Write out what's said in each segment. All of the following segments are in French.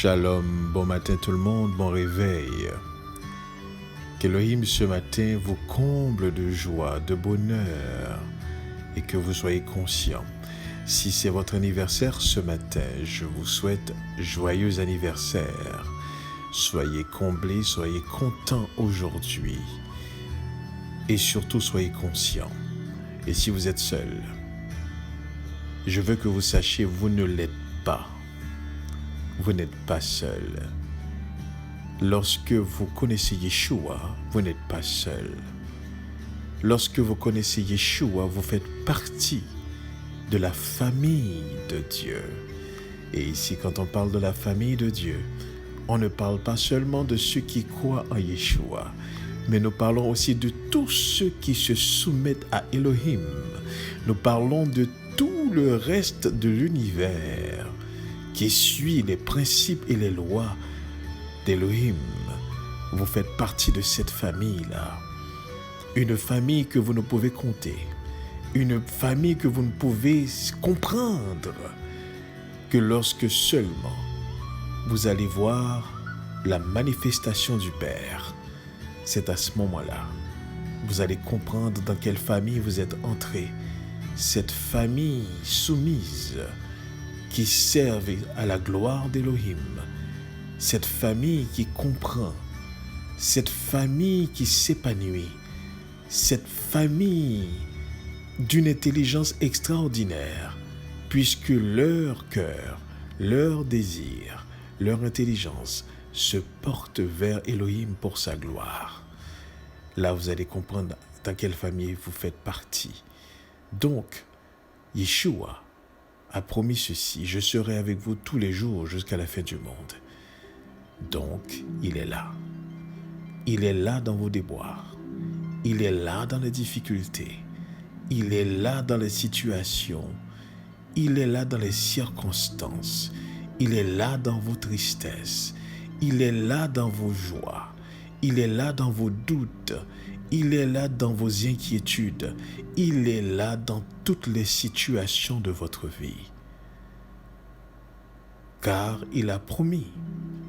Shalom, bon matin tout le monde, bon réveil. Qu'Elohim ce matin vous comble de joie, de bonheur et que vous soyez conscients. Si c'est votre anniversaire ce matin, je vous souhaite joyeux anniversaire. Soyez comblés, soyez contents aujourd'hui et surtout soyez conscients. Et si vous êtes seul, je veux que vous sachiez, vous ne l'êtes pas. Vous n'êtes pas seul. Lorsque vous connaissez Yeshua, vous n'êtes pas seul. Lorsque vous connaissez Yeshua, vous faites partie de la famille de Dieu. Et ici, quand on parle de la famille de Dieu, on ne parle pas seulement de ceux qui croient en Yeshua, mais nous parlons aussi de tous ceux qui se soumettent à Elohim. Nous parlons de tout le reste de l'univers qui suit les principes et les lois d'Elohim. Vous faites partie de cette famille-là. Une famille que vous ne pouvez compter. Une famille que vous ne pouvez comprendre que lorsque seulement vous allez voir la manifestation du Père. C'est à ce moment-là, vous allez comprendre dans quelle famille vous êtes entré. Cette famille soumise qui servent à la gloire d'Elohim, cette famille qui comprend, cette famille qui s'épanouit, cette famille d'une intelligence extraordinaire, puisque leur cœur, leur désir, leur intelligence se porte vers Elohim pour sa gloire. Là, vous allez comprendre dans quelle famille vous faites partie. Donc, Yeshua a promis ceci: je serai avec vous tous les jours jusqu'à la fin du monde. Donc, il est là. Il est là dans vos déboires. Il est là dans les difficultés. Il est là dans les situations. Il est là dans les circonstances. Il est là dans vos tristesses. Il est là dans vos joies. Il est là dans vos doutes. Il est là dans vos inquiétudes. Il est là dans toutes les situations de votre vie. Car il a promis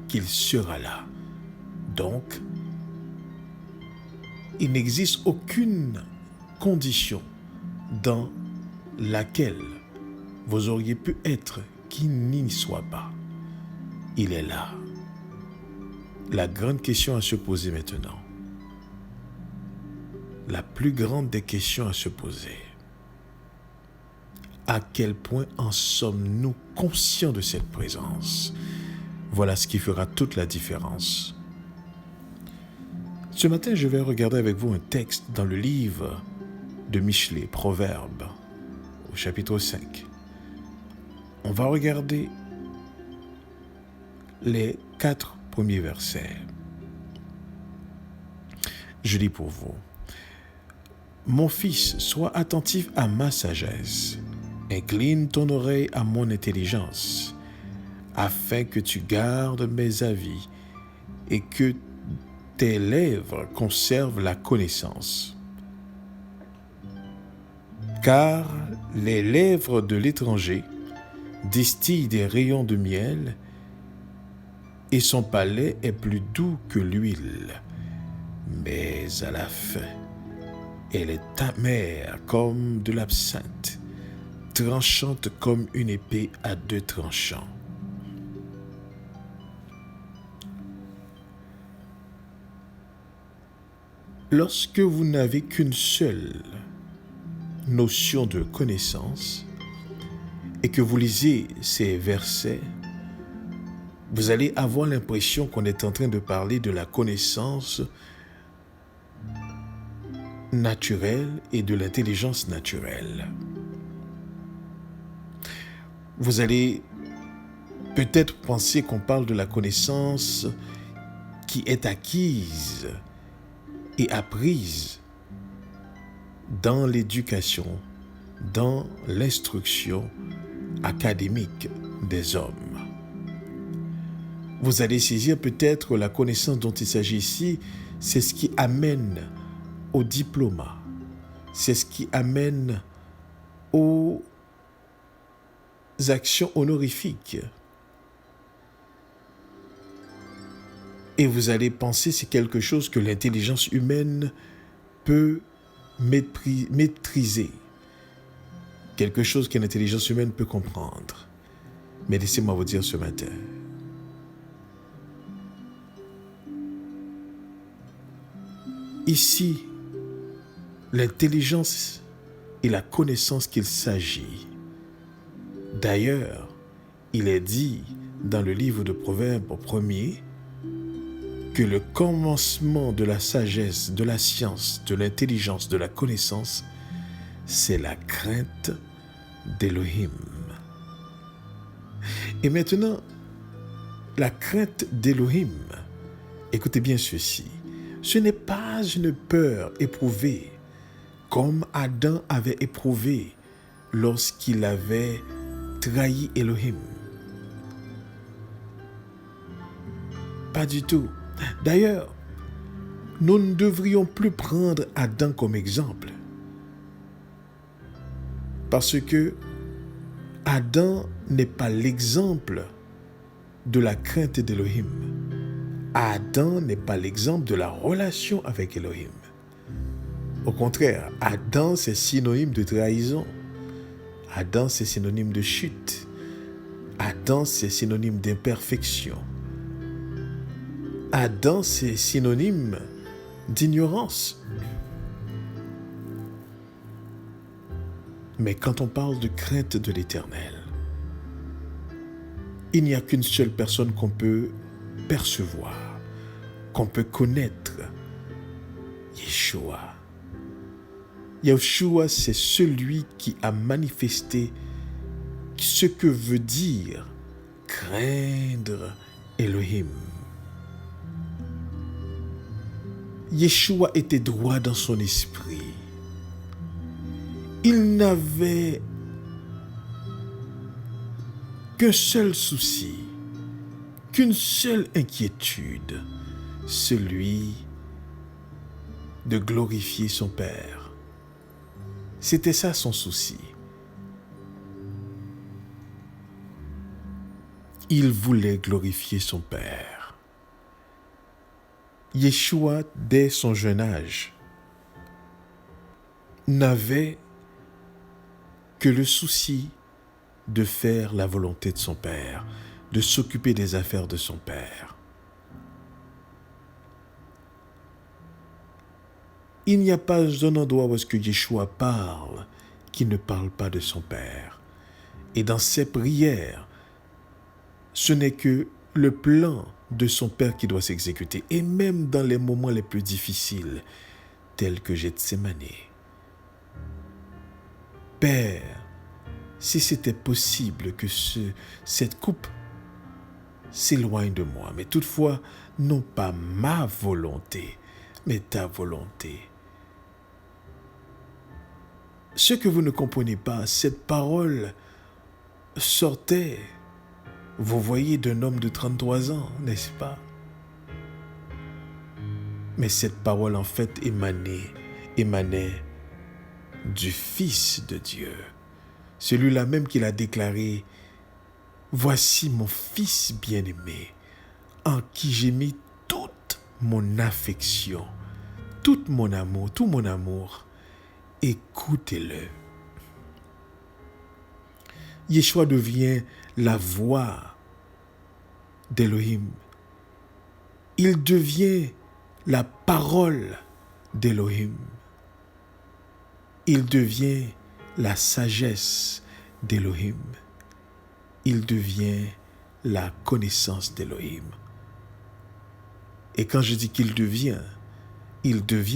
qu'il sera là. Donc, il n'existe aucune condition dans laquelle vous auriez pu être qui n'y soit pas. Il est là. La grande question à se poser maintenant, la plus grande des questions à se poser: à quel point en sommes-nous conscients de cette présence? Voilà ce qui fera toute la différence. Ce matin, je vais regarder avec vous un texte dans le livre de Michelet, Proverbes, au chapitre 5. On va regarder les 4 premiers versets. Je lis pour vous. Mon fils, sois attentif à ma sagesse, incline ton oreille à mon intelligence, afin que tu gardes mes avis et que tes lèvres conservent la connaissance. Car les lèvres de l'étranger distillent des rayons de miel, et son palais est plus doux que l'huile, mais à la fin, elle est amère comme de l'absinthe, tranchante comme une épée à 2 tranchants. Lorsque vous n'avez qu'une seule notion de connaissance et que vous lisez ces versets, vous allez avoir l'impression qu'on est en train de parler de la connaissance naturelle et de l'intelligence naturelle. Vous allez peut-être penser qu'on parle de la connaissance qui est acquise et apprise dans l'éducation, dans l'instruction académique des hommes. Vous allez saisir peut-être la connaissance dont il s'agit ici, c'est ce qui amène au diplôme, c'est ce qui amène aux actions honorifiques. Et vous allez penser que c'est quelque chose que l'intelligence humaine peut maîtriser. Quelque chose que l'intelligence humaine peut comprendre. Mais laissez-moi vous dire ce matin. Ici, l'intelligence et la connaissance qu'il s'agit. D'ailleurs, il est dit dans le livre de Proverbes au 1er que le commencement de la sagesse, de la science, de l'intelligence, de la connaissance, c'est la crainte d'Élohim. Et maintenant, la crainte d'Élohim, écoutez bien ceci, ce n'est pas une peur éprouvée comme Adam avait éprouvé lorsqu'il avait trahi Élohim. Pas du tout. D'ailleurs, nous ne devrions plus prendre Adam comme exemple. Parce que Adam n'est pas l'exemple de la crainte d'Élohim. Adam n'est pas l'exemple de la relation avec Élohim. Au contraire, Adam, c'est synonyme de trahison. Adam, c'est synonyme de chute. Adam, c'est synonyme d'imperfection. Adam, c'est synonyme d'ignorance. Mais quand on parle de crainte de l'Éternel, il n'y a qu'une seule personne qu'on peut percevoir, qu'on peut connaître, Yeshua. Yeshua, c'est celui qui a manifesté ce que veut dire craindre Elohim. Yeshua était droit dans son esprit. Il n'avait qu'un seul souci, qu'une seule inquiétude, celui de glorifier son Père. C'était ça son souci. Il voulait glorifier son Père. Yeshua, dès son jeune âge, n'avait que le souci de faire la volonté de son Père, de s'occuper des affaires de son Père. Il n'y a pas un endroit où est-ce que Yeshua parle qui ne parle pas de son Père. Et dans ses prières, ce n'est que le plan de son Père qui doit s'exécuter. Et même dans les moments les plus difficiles, tels que Gethsémane. Père, si c'était possible que cette coupe s'éloigne de moi, mais toutefois, non pas ma volonté, mais ta volonté. Ce que vous ne comprenez pas, cette parole sortait, vous voyez, d'un homme de 33 ans, n'est-ce pas? Mais cette parole, en fait, émanait du Fils de Dieu. Celui-là même qu'il a déclaré, « Voici mon Fils bien-aimé, en qui j'ai mis toute mon affection, tout mon amour. Écoutez-le. » Yeshua devient la voix d'Élohim. Il devient la parole d'Élohim. Il devient la sagesse d'Élohim. Il devient la connaissance d'Élohim. Et quand je dis qu'il devient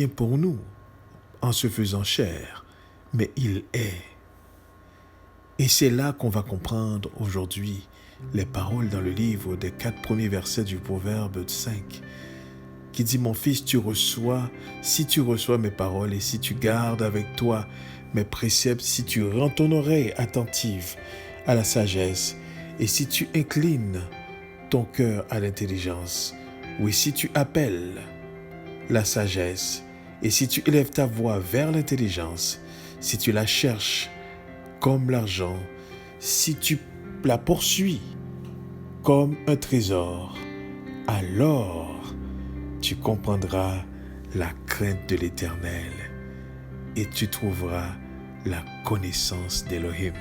pour nous en se faisant chair, mais il est. Et c'est là qu'on va comprendre aujourd'hui les paroles dans le livre des 4 premiers versets du Proverbe 5, qui dit « Mon fils, si tu reçois mes paroles et si tu gardes avec toi mes préceptes, si tu rends ton oreille attentive à la sagesse et si tu inclines ton cœur à l'intelligence, oui, si tu appelles la sagesse et si tu élèves ta voix vers l'intelligence, si tu la cherches comme l'argent, si tu la poursuis comme un trésor, alors tu comprendras la crainte de l'Éternel et tu trouveras la connaissance d'Élohim.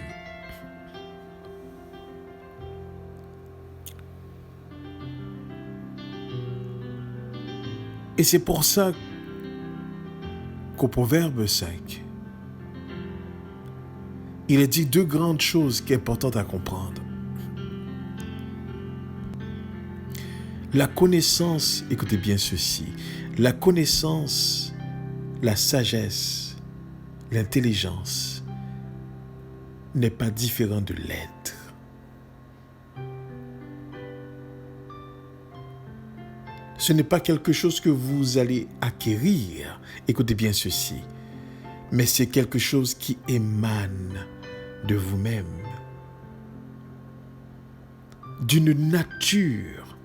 Et c'est pour ça qu'au Proverbe 5, il est dit deux grandes choses qui sont importantes à comprendre. La connaissance, écoutez bien ceci, la connaissance, la sagesse, l'intelligence n'est pas différent de l'être. Ce n'est pas quelque chose que vous allez acquérir, écoutez bien ceci, mais c'est quelque chose qui émane de vous-même, d'une nature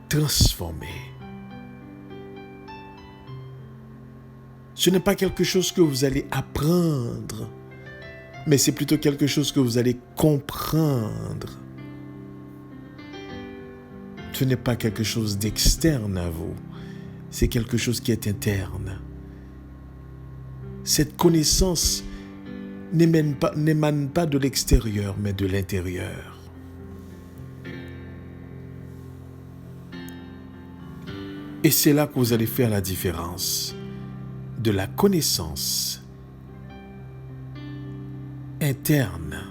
transformée. Ce n'est pas quelque chose que vous allez apprendre, mais c'est plutôt quelque chose que vous allez comprendre. Ce n'est pas quelque chose d'externe à vous, c'est quelque chose qui est interne. Cette connaissance n'émane pas de l'extérieur, mais de l'intérieur. Et c'est là que vous allez faire la différence de la connaissance interne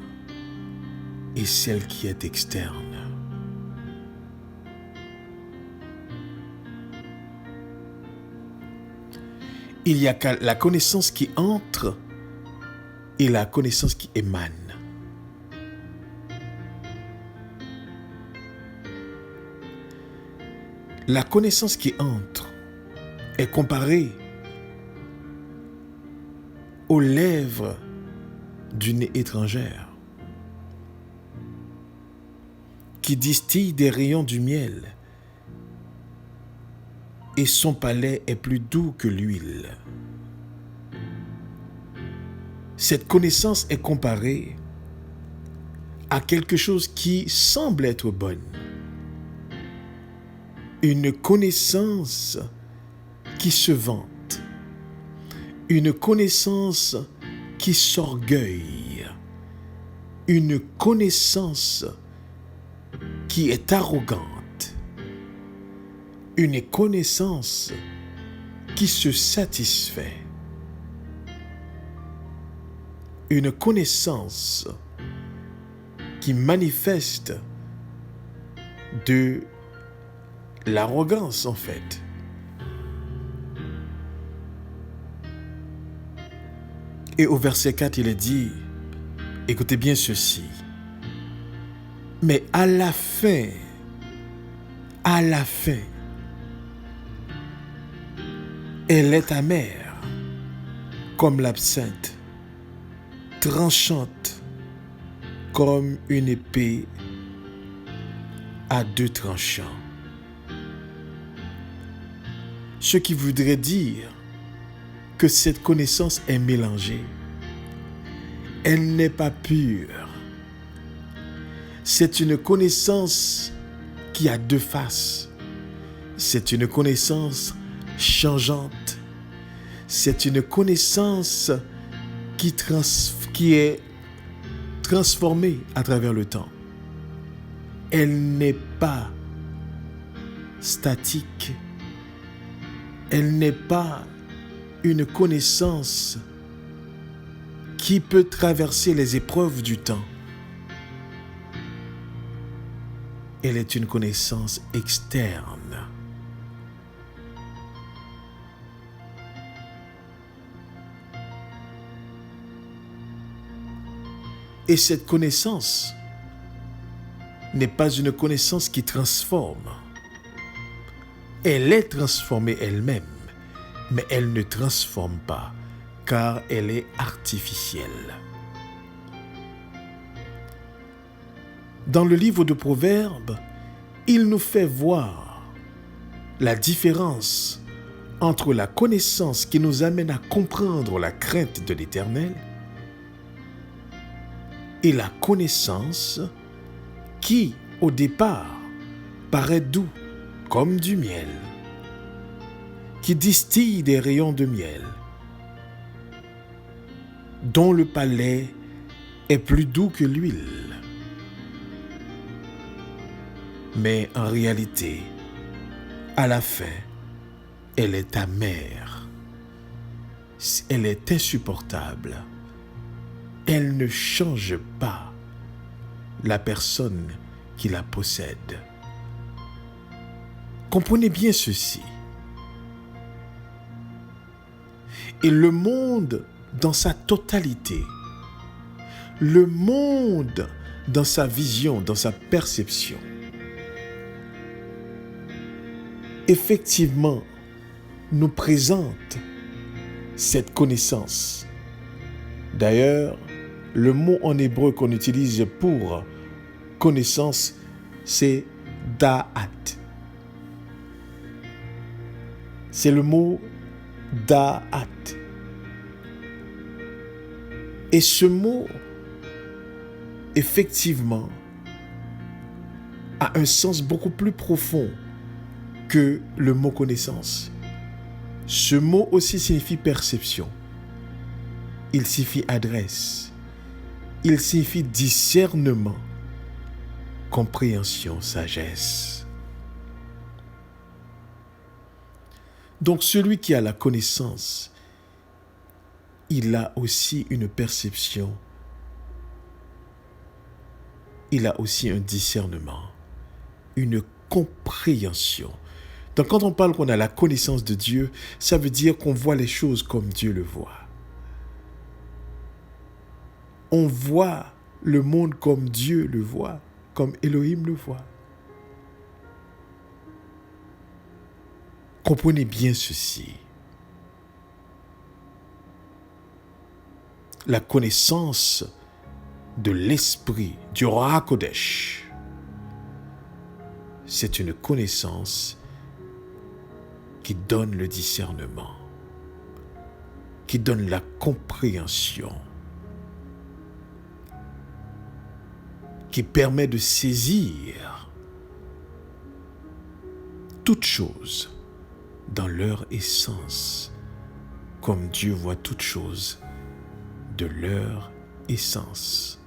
et celle qui est externe. Il y a la connaissance qui entre et la connaissance qui émane. La connaissance qui entre est comparée aux lèvres d'une étrangère qui distille des rayons du miel et son palais est plus doux que l'huile. Cette connaissance est comparée à quelque chose qui semble être bonne. Une connaissance qui se vante. Une connaissance qui s'orgueille. Une connaissance qui est arrogante. Une connaissance qui se satisfait. Une connaissance qui manifeste de l'arrogance en fait. Et au verset 4, il est dit, écoutez bien ceci, mais à la fin, elle est amère comme l'absinthe, tranchante comme une épée à deux tranchants. Ce qui voudrait dire que cette connaissance est mélangée. Elle n'est pas pure. C'est une connaissance qui a deux faces. C'est une connaissance changeante. C'est une connaissance qui est transformée à travers le temps. Elle n'est pas statique. Elle n'est pas une connaissance qui peut traverser les épreuves du temps. Elle est une connaissance externe. Et cette connaissance n'est pas une connaissance qui transforme. Elle est transformée elle-même, mais elle ne transforme pas, car elle est artificielle. Dans le livre de Proverbes, il nous fait voir la différence entre la connaissance qui nous amène à comprendre la crainte de l'Éternel et la connaissance qui, au départ, paraît doux comme du miel, qui distille des rayons de miel, dont le palais est plus doux que l'huile. Mais en réalité, à la fin, elle est amère. Elle est insupportable. Elle ne change pas la personne qui la possède. Comprenez bien ceci. Et le monde dans sa totalité, le monde dans sa vision, dans sa perception, effectivement, nous présente cette connaissance. D'ailleurs, le mot en hébreu qu'on utilise pour connaissance, c'est da'at. C'est le mot da'at. Et ce mot, effectivement, a un sens beaucoup plus profond que le mot connaissance. Ce mot aussi signifie perception. Il signifie adresse. Il signifie discernement, compréhension, sagesse. Donc celui qui a la connaissance, il a aussi une perception. Il a aussi un discernement, une compréhension. Donc quand on parle qu'on a la connaissance de Dieu, ça veut dire qu'on voit les choses comme Dieu le voit. On voit le monde comme Dieu le voit, comme Elohim le voit. Comprenez bien ceci. La connaissance de l'esprit du Ruach HaKodesh, c'est une connaissance qui donne le discernement, qui donne la compréhension, qui permet de saisir toutes choses dans leur essence, comme Dieu voit toutes choses de leur essence.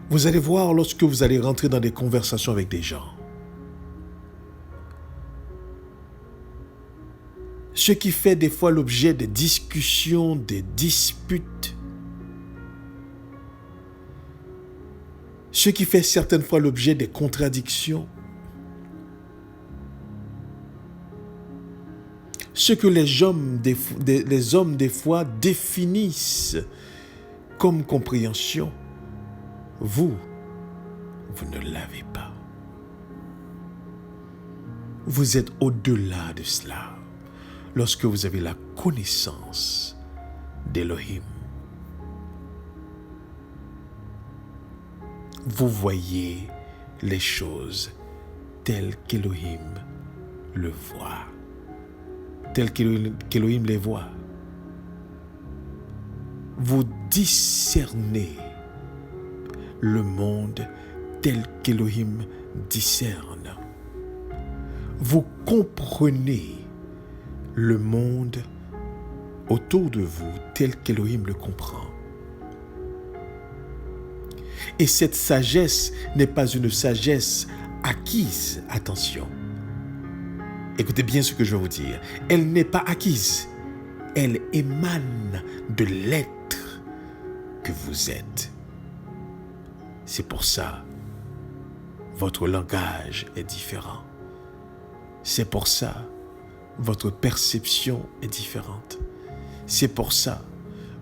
Vous allez voir lorsque vous allez rentrer dans des conversations avec des gens, ce qui fait des fois l'objet de discussions, des disputes, ce qui fait certaines fois l'objet des contradictions, ce que les hommes des fois définissent comme compréhension, vous ne l'avez pas. Vous êtes au-delà de cela. Lorsque vous avez la connaissance d'Elohim, vous voyez les choses telles qu'Elohim le voit, telles qu'Elohim les voit. Vous discernez le monde tel qu'Elohim discerne. Vous comprenez le monde autour de vous tel qu'Elohim le comprend. Et cette sagesse n'est pas une sagesse acquise. Attention. Écoutez bien ce que je vais vous dire. Elle n'est pas acquise. Elle émane de l'être que vous êtes. C'est pour ça, votre langage est différent. C'est pour ça, votre perception est différente. C'est pour ça,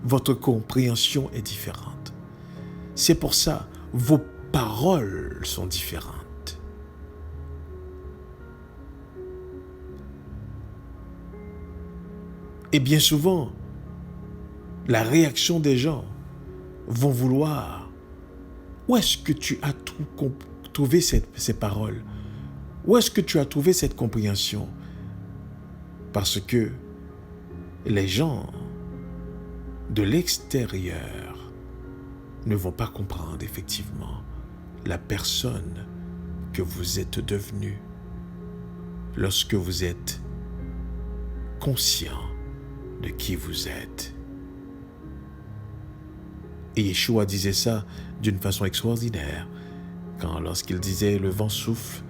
votre compréhension est différente. C'est pour ça, vos paroles sont différentes. Et bien souvent, la réaction des gens vont vouloir: où est-ce que tu as trouvé ces paroles? Où est-ce que tu as trouvé cette compréhension? Parce que les gens de l'extérieur ne vont pas comprendre effectivement la personne que vous êtes devenu lorsque vous êtes conscient de qui vous êtes. Et Yeshua disait ça d'une façon extraordinaire, lorsqu'il disait « le vent souffle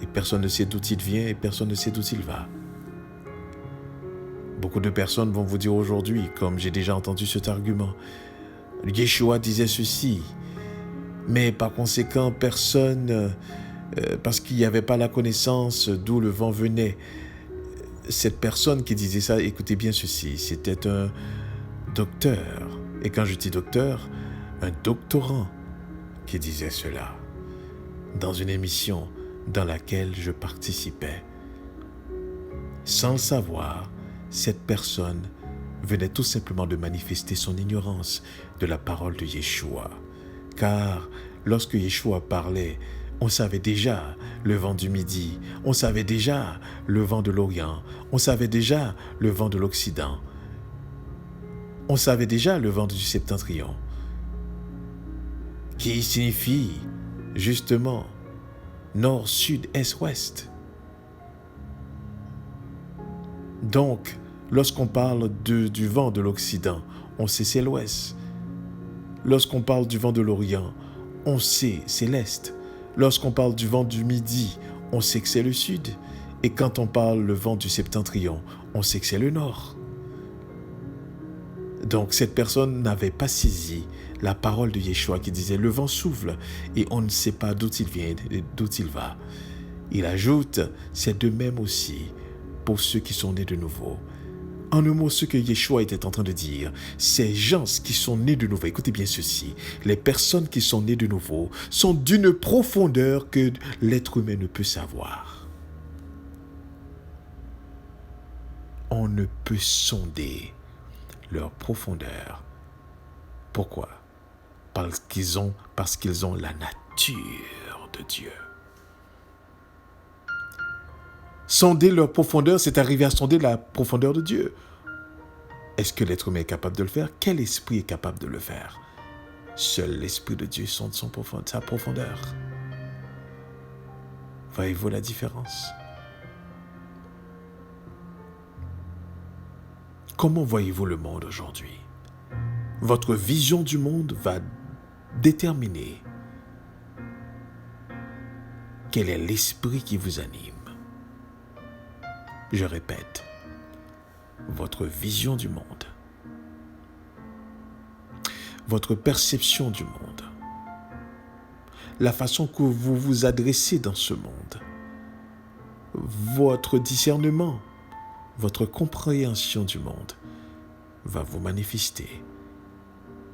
et personne ne sait d'où il vient et personne ne sait d'où il va ». Beaucoup de personnes vont vous dire aujourd'hui, comme j'ai déjà entendu cet argument, Yeshua disait ceci, mais par conséquent personne, parce qu'il n'y avait pas la connaissance d'où le vent venait. Cette personne qui disait ça, écoutez bien ceci, c'était un docteur. Et quand je dis docteur, un doctorant qui disait cela dans une émission dans laquelle je participais. Sans le savoir, cette personne venait tout simplement de manifester son ignorance de la parole de Yeshua. Car lorsque Yeshua parlait, on savait déjà le vent du midi, on savait déjà le vent de l'Orient, on savait déjà le vent de l'Occident, on savait déjà le vent du septentrion, qui signifie justement nord, sud, est, ouest. Donc, lorsqu'on parle du vent de l'Occident, on sait c'est l'ouest. Lorsqu'on parle du vent de l'Orient, on sait c'est l'est. Lorsqu'on parle du vent du midi, on sait que c'est le sud. Et quand on parle le vent du septentrion, on sait que c'est le nord. Donc cette personne n'avait pas saisi la parole de Yeshua qui disait « le vent souffle et on ne sait pas d'où il vient et d'où il va ». Il ajoute « c'est de même aussi pour ceux qui sont nés de nouveau ». En un mot, ce que Yeshua était en train de dire, ces gens qui sont nés de nouveau, écoutez bien ceci, les personnes qui sont nées de nouveau sont d'une profondeur que l'être humain ne peut savoir. On ne peut sonder leur profondeur. Pourquoi? Parce qu'ils ont la nature de Dieu. Sonder leur profondeur, c'est arriver à sonder la profondeur de Dieu. Est-ce que l'être humain est capable de le faire? Quel esprit est capable de le faire? Seul l'Esprit de Dieu sonde sa profondeur. Voyez-vous la différence? Comment voyez-vous le monde aujourd'hui? Votre vision du monde va déterminer quel est l'esprit qui vous anime. Je répète, votre vision du monde, votre perception du monde, la façon que vous vous adressez dans ce monde, votre discernement, votre compréhension du monde va vous manifester.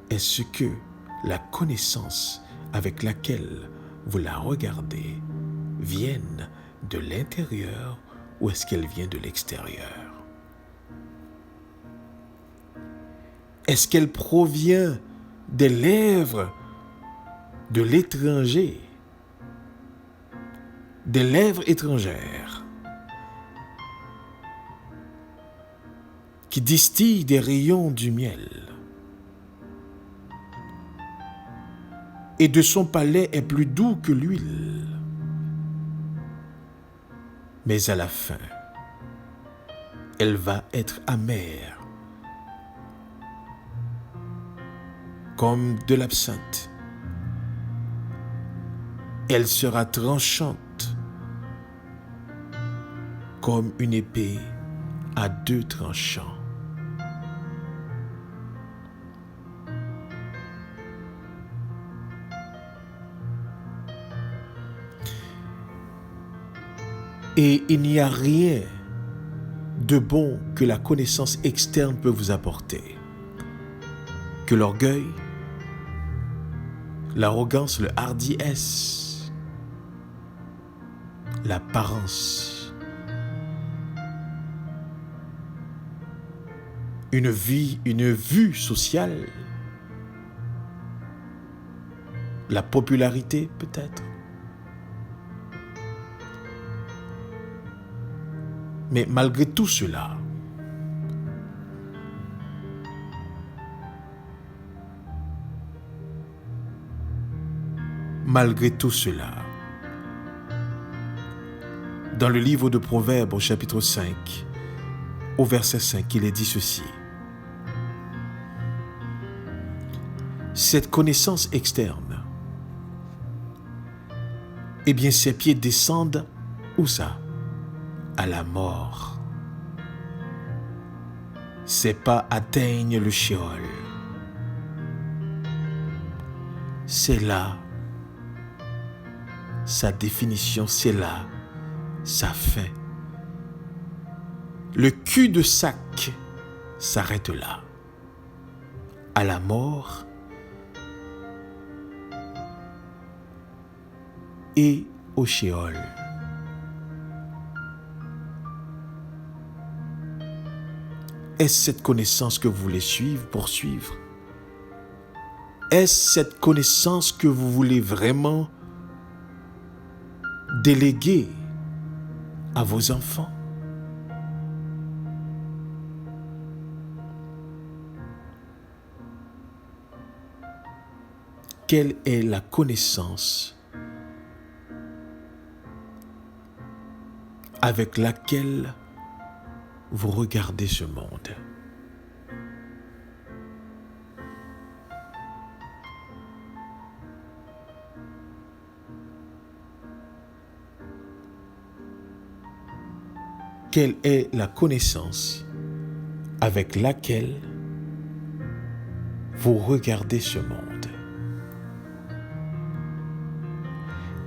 Est-ce que la connaissance avec laquelle vous la regardez vienne de l'intérieur ou est-ce qu'elle vient de l'extérieur? Est-ce qu'elle provient des lèvres de l'étranger, des lèvres étrangères qui distillent des rayons du miel et de son palais est plus doux que l'huile? Mais à la fin, elle va être amère, comme de l'absinthe. Elle sera tranchante, comme une épée à deux tranchants. Et il n'y a rien de bon que la connaissance externe peut vous apporter, que l'orgueil, l'arrogance, le hardiesse, l'apparence, une vue sociale, la popularité peut-être. Mais malgré tout cela, malgré tout cela. Dans le livre de Proverbes, au chapitre 5, au verset 5, il est dit ceci. Cette connaissance externe, eh bien, ses pieds descendent, où ça? À la mort. Ses pas atteignent le Sheol. C'est là sa définition, c'est là sa fin. Le cul-de-sac s'arrête là, à la mort et au Sheol. Est-ce cette connaissance que vous voulez poursuivre? Est-ce cette connaissance que vous voulez vraiment déléguer à vos enfants? Quelle est la connaissance avec laquelle vous regardez ce monde? Quelle est la connaissance avec laquelle vous regardez ce monde?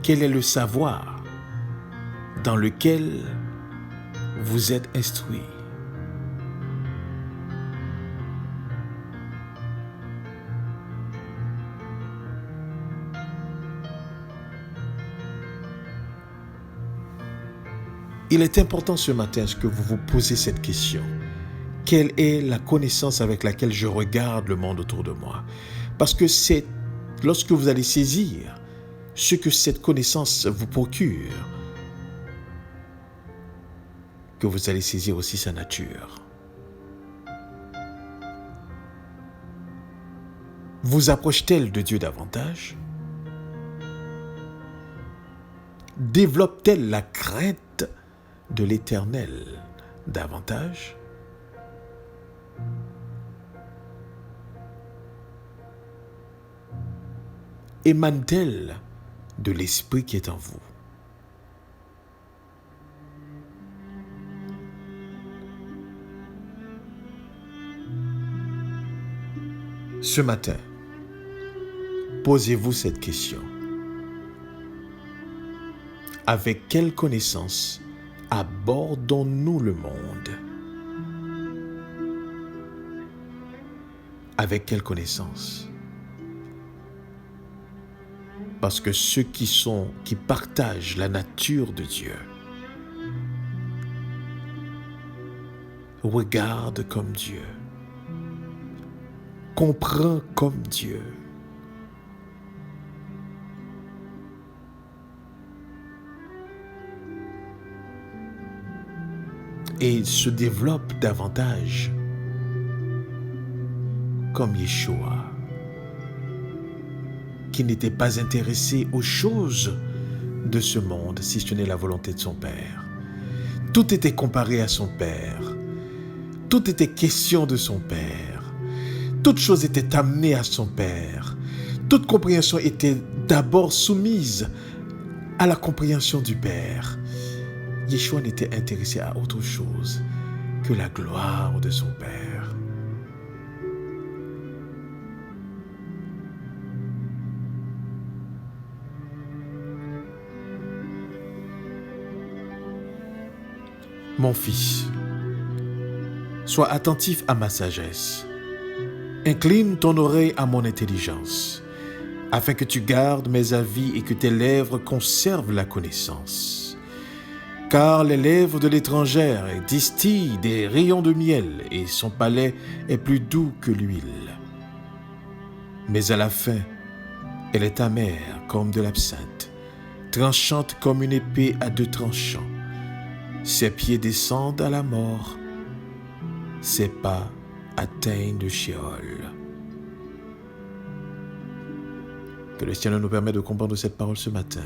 Quel est le savoir dans lequel vous êtes instruit? Il est important ce matin que vous vous posez cette question. Quelle est la connaissance avec laquelle je regarde le monde autour de moi? Parce que c'est lorsque vous allez saisir ce que cette connaissance vous procure que vous allez saisir aussi sa nature. Vous approche-t-elle de Dieu davantage? Développe-t-elle la crainte de l'Éternel davantage? Émane-t-elle de l'Esprit qui est en vous? Ce matin, posez-vous cette question. Avec quelle connaissance abordons-nous le monde? Avec quelle connaissance? Parce que ceux qui partagent la nature de Dieu regardent comme Dieu, comprennent comme Dieu. Et se développe davantage comme Yeshua, qui n'était pas intéressé aux choses de ce monde, si ce n'est la volonté de son Père. Tout était comparé à son Père. Tout était question de son Père. Toute chose était amenée à son Père. Toute compréhension était d'abord soumise à la compréhension du Père. Yeshua n'était intéressé à autre chose que la gloire de son Père. Mon fils, sois attentif à ma sagesse. Incline ton oreille à mon intelligence, afin que tu gardes mes avis et que tes lèvres conservent la connaissance. Car les lèvres de l'étrangère distillent des rayons de miel et son palais est plus doux que l'huile. Mais à la fin, elle est amère comme de l'absinthe, tranchante comme une épée à deux tranchants. Ses pieds descendent à la mort, ses pas atteignent le Sheol. Que le Seigneur nous permette de comprendre cette parole ce matin.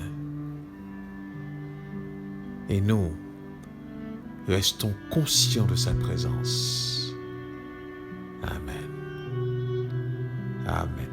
Et nous, restons conscients de sa présence. Amen. Amen.